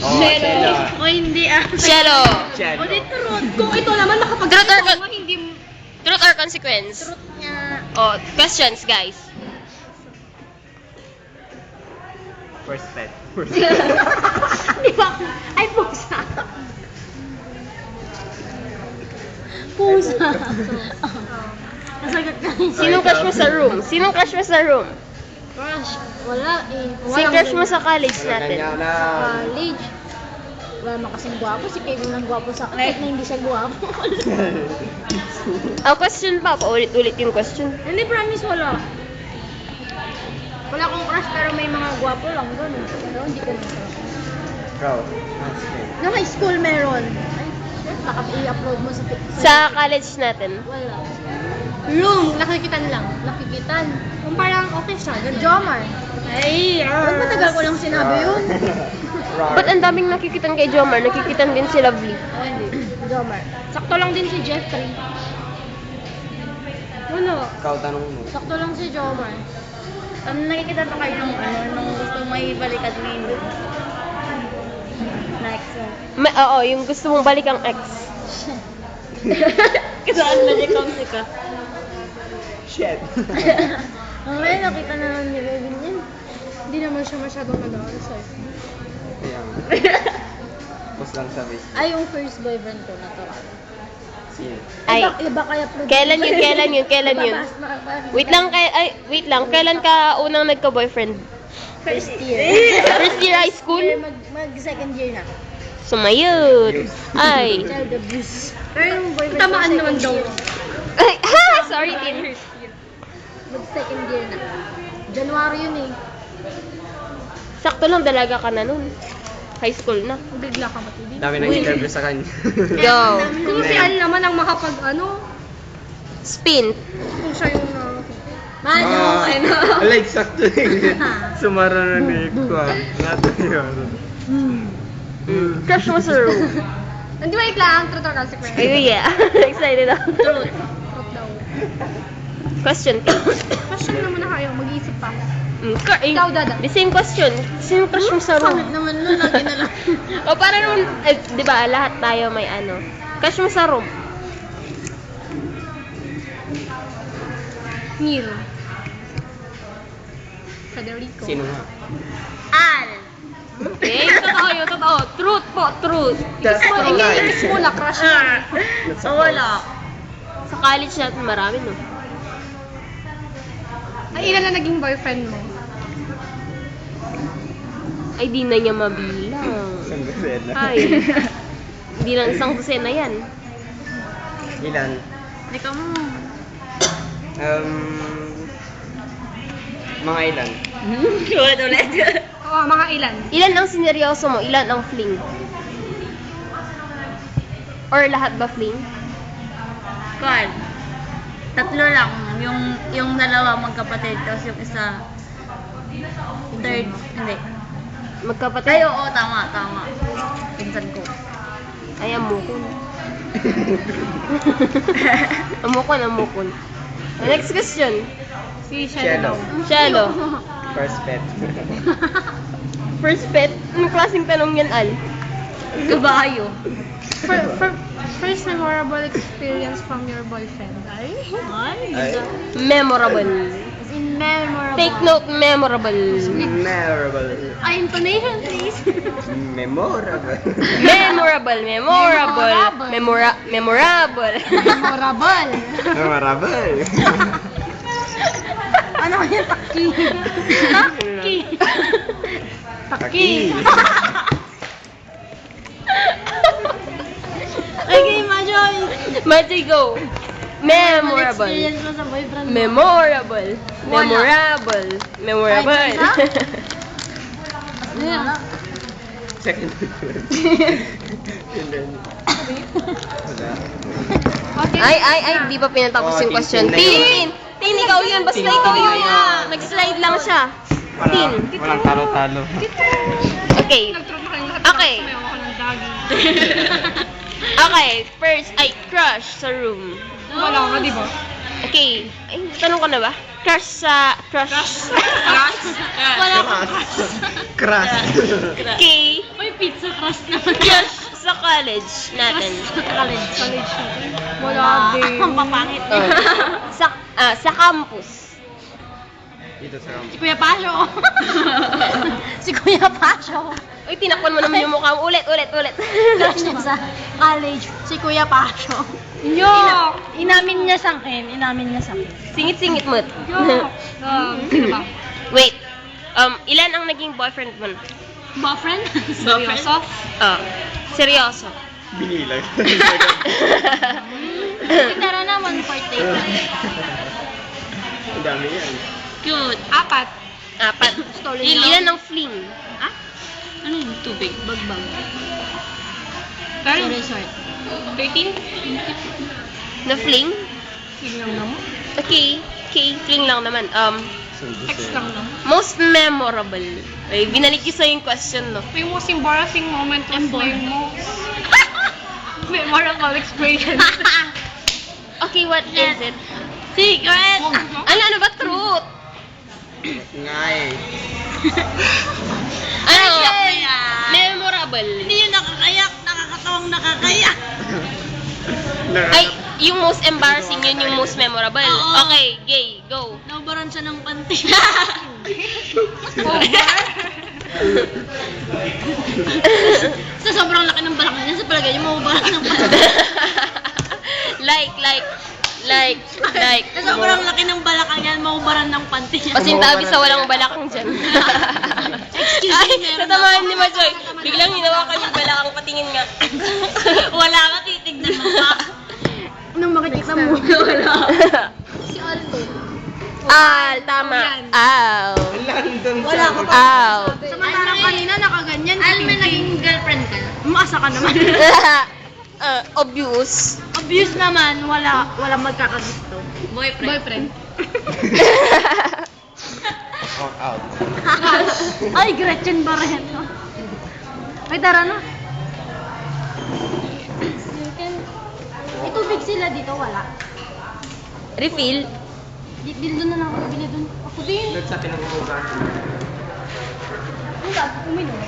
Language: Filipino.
Shelo. O hindi ah. Shelo. O di truth. Kung ito naman Truth or makapag-truth mo, hindi Truth or consequence? truth niya. Oh, questions, guys. First pet. Di ba? Ay, pusa. Pusa. Nasagot ka rin. Sinong crush mo sa room? Sinong crush mo sa room? Crush. Wala eh. Si crush mo sa college natin. Kanya na. College. Wala naman kasing gwapo. Si Kevin lang gwapo sa akin. Kahit na hindi siya gwapo. Oh, question pa. Paulit-ulit yung question. Hindi, promise wala. Wala akong crush pero may mga gwapo lang doon. Pero hindi ko na crush. Ikaw. No, high school meron. Ay, shit. Baka i-upload mo sa TikTok. Sa college natin. Wala. Room. Nakikitan lang. Nakikitan. Kung parang okay siya. Ganun. Jomar. Ay, ba't matagal ko lang sinabi yun? Ba't ang daming nakikitan kay Jomar? Nakikitan din si Lovely. Oh, hindi. Jomar. Sakto lang din si Jeffrey. Wala. Ikaw, tanong mo. Sakto lang si Jomar. Nakikita pa kayo nung nung gusto may balikan mo Next. Oo, yung gusto mong balik ang ex. Kasaan na siya kamsi ka? Shit. Okay, nakita na lang ni Kevin yan. Hindi naman siya masyadong nag-aaral sa'yo. Kaya nga. Post lang sa Facebook. Ay, yung first boyfriend ko natural. Sino? Ay, Iba kaya kailan yun? Wait lang. Kailan ka unang nagka-boyfriend? First year. First year high school? Mag second year na. Sumayod. Ay. Child abuse. Pero yung boyfriend tamaan naman daw. Ay, ha! Sorry, Tin. Mag second year na. January yun eh. Sakto lang, dalaga ka na nun. High school na. Bigla ka matindi. Dami nang interview sa kanya. Yo. Kung si Al naman ang makapag Spin. kung siya yung Like, sakto yung sumara na ni Kwa. Nato yun. Crush mo sa room. Hindi, wait lang. Truth or consequence? Ay, yeah. Excited ako. Truth. Truth daw. Question. Question na muna kayo. Mag-iisip pa. Ikaw, Dada. The same question. Sino crush mo sa room? Pangit naman nun. Lagi na lang. O para naman, di ba, lahat tayo may ano. Crush mo sa room. Nero. Federico. Sino nga? Al. Okay, totoo yun, totoo. Truth po, truth. That's So, true, guys. i-kiss mo na. Crush mo. That's So, wala. Sa college natin marami, no? Ay, ilan na naging boyfriend mo? Ay, di na niya mabilang. Isang dosena. Ay. Hindi lang isang dosena yan. Ilan? Ikaw mo. Mga ilan? Ulit. Oo, mga ilan? Ilan ang sineryoso mo? Ilan ang fling? Or lahat ba fling? Kwan. Tatlo lang. Yung dalawa magkapatid. Tapos yung isa third. Hindi. Magkapatid? Ay, oo. Tama. Pinsan ko. Ay, amukon. Amukon. Next question. Si Shelo. Shelo. First pet. First pet? Anong klaseng tanong yan, Al? Kabayo. First memorable experience from your boyfriend. Ay? Ay. Memorable. As in memorable. Take note, memorable. Memorable. Ay, intonation please. Memorable. Memorable. Memorable. Memorable. Memorable. Memorable. Ano kaya taki? Taki. Taki. Okay, Majoy. Mati, go. Memorable. Experience mo sa boyfriend mo. Memorable. Wala. Memorable. Ay, isa? Wala. Second. And then, wala. Okay. Ay, di pa pinatapos Oh, yung question. Tin. Tin, ikaw yun. Basta ikaw yun. Nag-slide lang siya. Tin. Walang talo-talo. Okay. Nag-truth na kayong lahat. Okay. May ako ng dagi. Okay. First, crush sa room. Wala ka, di ba? Okay. Ay, tanong ko na ba? Crush. Wala ka. Crush. Okay. May pizza crust naman. Crush sa college natin. College natin. Wala din. Ang papangit. Sa campus. Dito sa Si Kuya Pasyo. Si Kuya Pasyo. Uy, tinakpan mo naman yung mukha mo. Ulit. Crush niya sa college. Si Kuya Pasyo. Yo! Inamin niya sa akin. Singit-singit mo. Sino ba? Wait. Ilan ang naging boyfriend mo? Boyfriend? Seryoso? Seryoso. Binilag. Tara na, 1/4 Ang dami yan. Cute. 4. Story Ilan ang fling? Ano yung tubig? Bagbag. Pero, Resort. 13? Na fling? Fling lang naman. Okay, fling lang naman. Text lang naman. Most memorable. Ay, binalik ko sa'yo yung question, no? My most embarrassing moment was my most memorable experience. Okay, what is it? Secret! Ano ba? Truth? Nga eh. Ano? Kaya. Memorable. Hindi yun nakakayak. Nakakatawang nakakayak. Ay, yung most embarrassing, yun yung most memorable. Oo. Okay, gay, go. Naubaran siya ng panty. Sa sobrang laki ng balakang niya, sa palagay niya maubaran ng panty. like. Sa sobrang laki ng balakang niya, maubaran ng panty niya. Pasintabi sa walang balakang dyan. Excuse Ay, me, meron natamahan ni Majoy. Biglang hinawakan yung balakang, patingin nga. Wala ka, titignan mo pa. Nung makikita mo. Wala. Si Aldo. Tama. Al. London Wala ka pa. Aw. Samantarang kanina nakaganyan. Alam mo, naging girlfriend ka na? Umaasa ka naman. Obvious. Obvious naman, wala magkakagusto. Boyfriend. Out. Ay, Gretchen Barreto. Ay, tara na. May tubig sila dito, wala. Refill. Doon na lang ako bili doon. Ako din. Nagsabi ng upuan. Ang uminom.